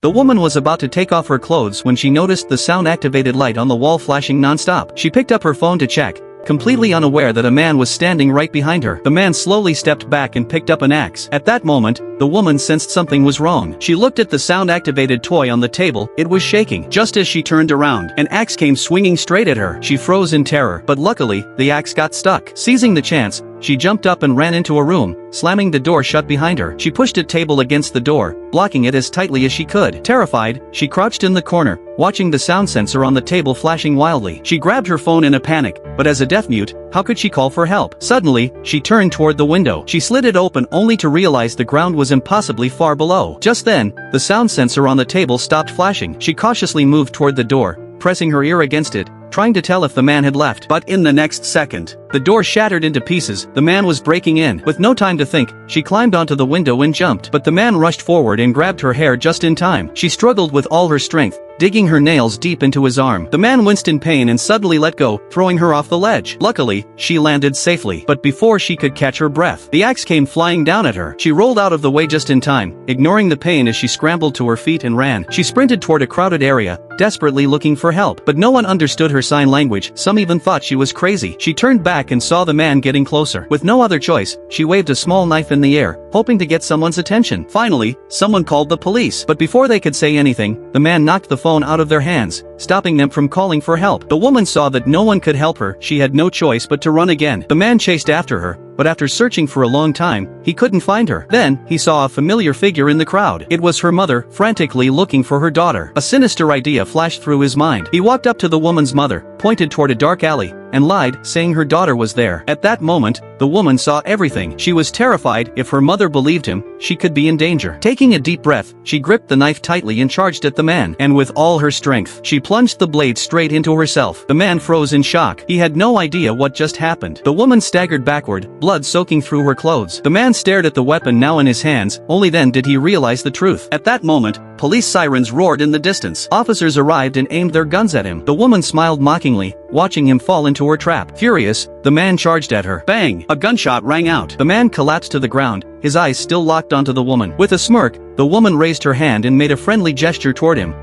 The woman was about to take off her clothes when she noticed the sound-activated light on the wall flashing non-stop. She picked up her phone to check, completely unaware that a man was standing right behind her. The man slowly stepped back and picked up an axe. At that moment, the woman sensed something was wrong. She looked at the sound-activated toy on the table. It was shaking. Just as she turned around, an axe came swinging straight at her. She froze in terror, but luckily, the axe got stuck. Seizing the chance, she jumped up and ran into a room, slamming the door shut behind her. She pushed a table against the door, blocking it as tightly as she could. Terrified, she crouched in the corner, watching the sound sensor on the table flashing wildly. She grabbed her phone in a panic, but as a deaf-mute, how could she call for help? Suddenly, she turned toward the window. She slid it open only to realize the ground was impossibly far below. Just then, the sound sensor on the table stopped flashing. She cautiously moved toward the door, pressing her ear against it, trying to tell if the man had left. But in the next second, the door shattered into pieces. The man was breaking in. With no time to think, she climbed onto the window and jumped. But the man rushed forward and grabbed her hair just in time. She struggled with all her strength, digging her nails deep into his arm. The man winced in pain and suddenly let go, throwing her off the ledge. Luckily, she landed safely. But before she could catch her breath, the axe came flying down at her. She rolled out of the way just in time, ignoring the pain as she scrambled to her feet and ran. She sprinted toward a crowded area, desperately looking for help. But no one understood her sign language. Some even thought she was crazy. She turned back and saw the man getting closer. With no other choice, she waved a small knife in the air, hoping to get someone's attention. Finally, someone called the police. But before they could say anything, the man knocked the phone out of their hands, stopping them from calling for help. The woman saw that no one could help her. She had no choice but to run again. The man chased after her, but after searching for a long time, he couldn't find her. Then, he saw a familiar figure in the crowd. It was her mother, frantically looking for her daughter. A sinister idea flashed through his mind. He walked up to the woman's mother, pointed toward a dark alley, and lied, saying her daughter was there. At that moment, the woman saw everything. She was terrified. If her mother believed him, she could be in danger. Taking a deep breath, she gripped the knife tightly and charged at the man. And with all her strength, she plunged the blade straight into herself. The man froze in shock. He had no idea what just happened. The woman staggered backward, blood soaking through her clothes. The man stared at the weapon now in his hands. Only then did he realize the truth. At that moment, police sirens roared in the distance. Officers arrived and aimed their guns at him. The woman smiled mockingly, watching him fall into her trap. Furious, the man charged at her. Bang! A gunshot rang out. The man collapsed to the ground, his eyes still locked onto the woman. With a smirk, the woman raised her hand and made a friendly gesture toward him,